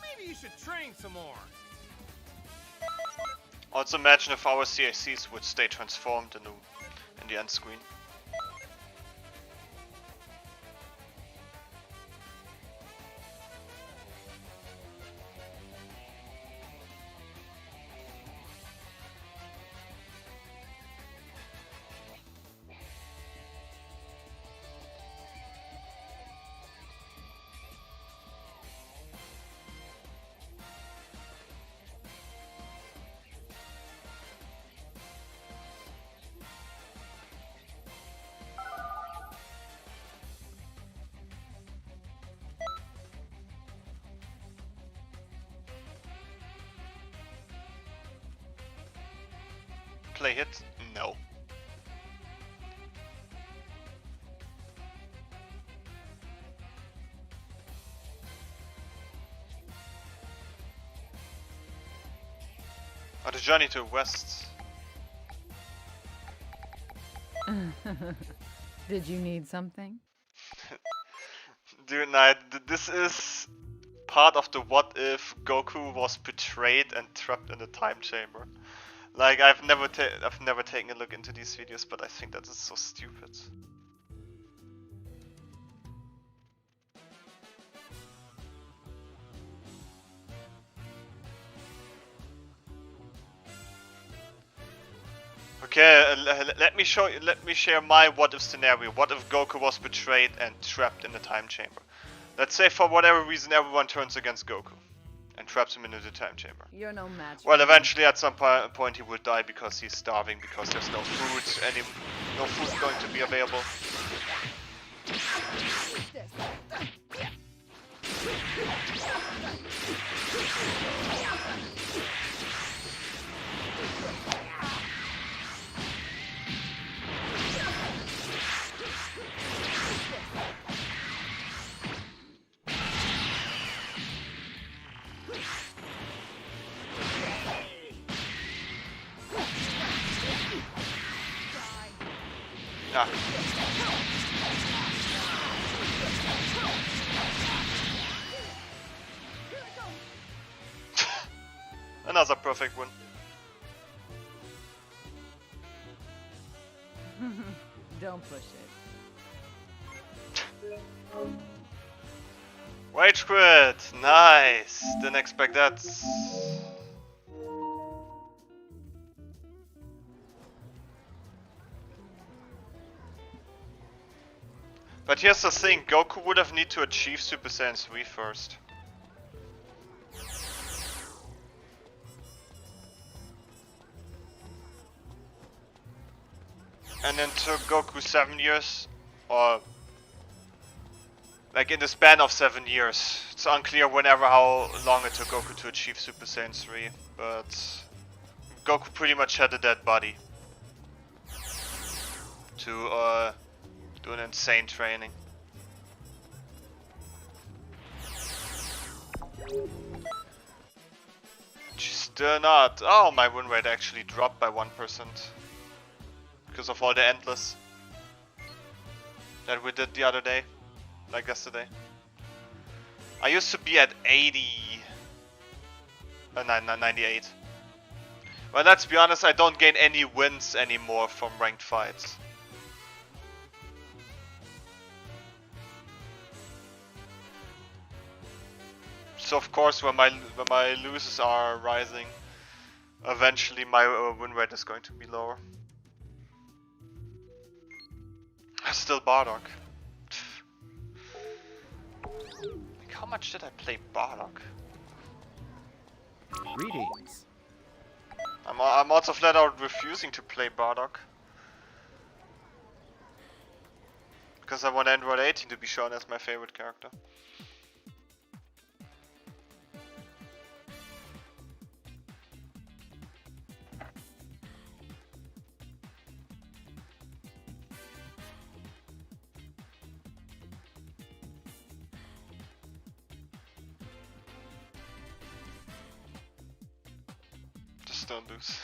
Maybe you should train some more. Also imagine if our CACs would stay transformed in the end screen. Play hit? No. Oh, the journey to west. Did you need something? Dude, nah, this is part of the what if Goku was betrayed and trapped in the time chamber. Like, I've never taken a look into these videos, but I think that is so stupid. Okay, let me share my what if scenario. What if Goku was betrayed and trapped in the time chamber? Let's say for whatever reason everyone turns against Goku and traps him into the time chamber. You're no match. Well, eventually at some point he will die because he's starving, because there's no food no food going to be available. Ah. Another perfect win. Don't push it. Rage quit! Nice! Didn't expect that. But here's the thing, Goku would have need to achieve Super Saiyan 3 first. And then took Goku 7 years, or like in the span of 7 years. It's unclear whenever how long it took Goku to achieve Super Saiyan 3, but Goku pretty much had a dead body to do an insane training. Still not. Oh, my win rate actually dropped by 1%. Because of all the endless that we did the other day, like yesterday. I used to be at 80, 98. Well, let's be honest, I don't gain any wins anymore from ranked fights. So of course, when my losses are rising, eventually my win rate is going to be lower. Still Bardock. Like, how much did I play Bardock? Greetings. I'm also flat out refusing to play Bardock. Because I want Android 18 to be shown as my favorite character. Don't lose.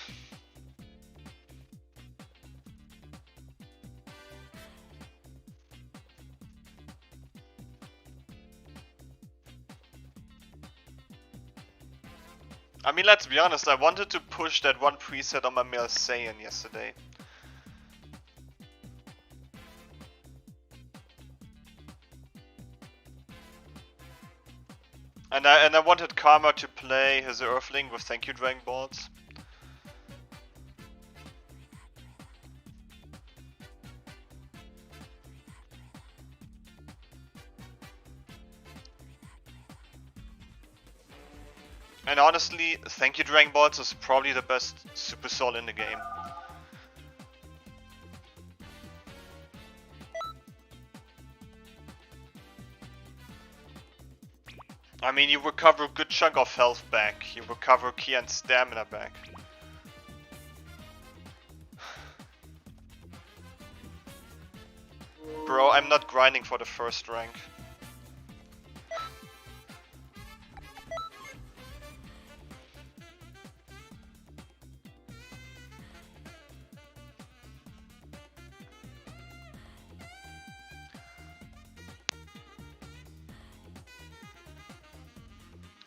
I mean, let's be honest, I wanted to push that one preset on my male Saiyan yesterday. And I wanted Karma to play his Earthling with Thank You Dragon Balls. And honestly, Thank You Dragon Balls is probably the best Super Soul in the game. I mean, you recover a good chunk of health back, you recover ki and stamina back. Bro, I'm not grinding for the first rank.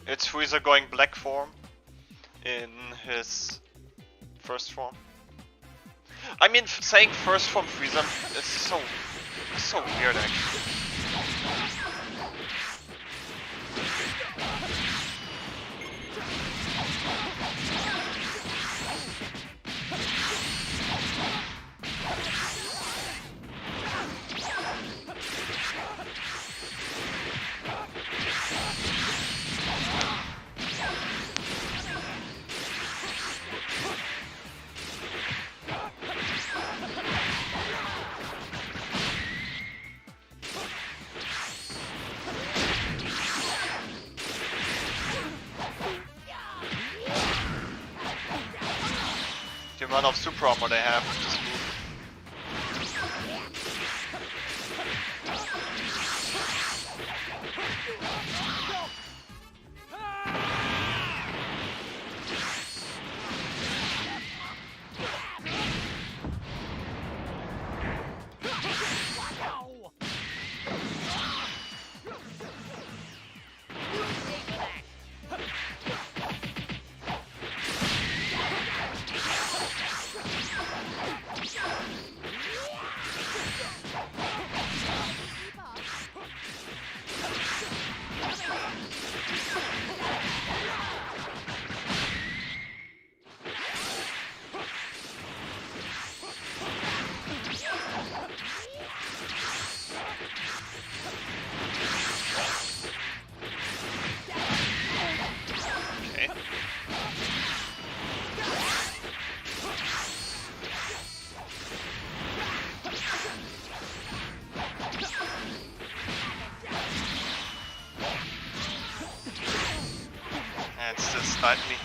It's Frieza going black form in his first form. I mean, saying first form Frieza is so weird actually. The amount of super armor they have with this move. behind me.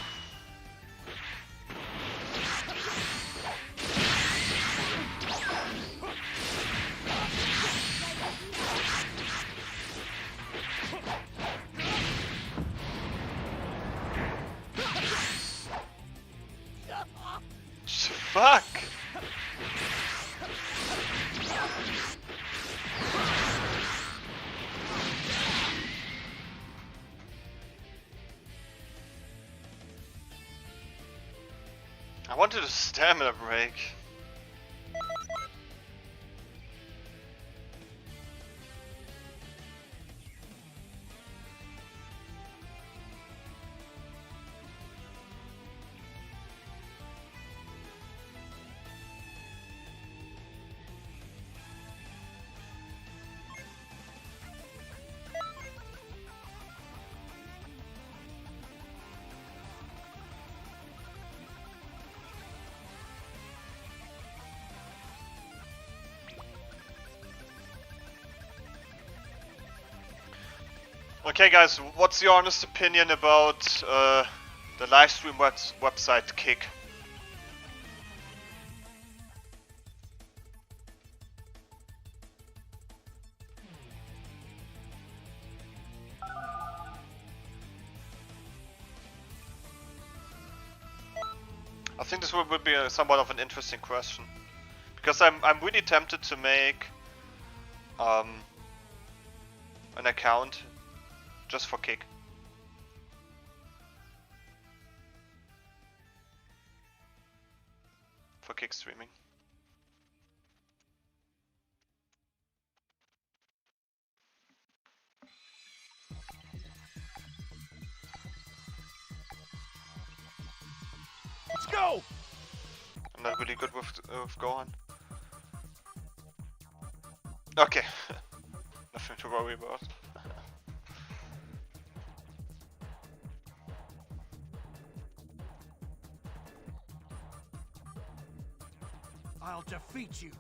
Fuck! I wanted a stamina break. Okay guys, what's your honest opinion about the livestream website Kick? I think this would be somewhat of an interesting question, because I'm really tempted to make an account just for Kick. For Kick streaming. Let's go! I'm not really good with Gohan. Okay. Nothing to worry about. I'll defeat you.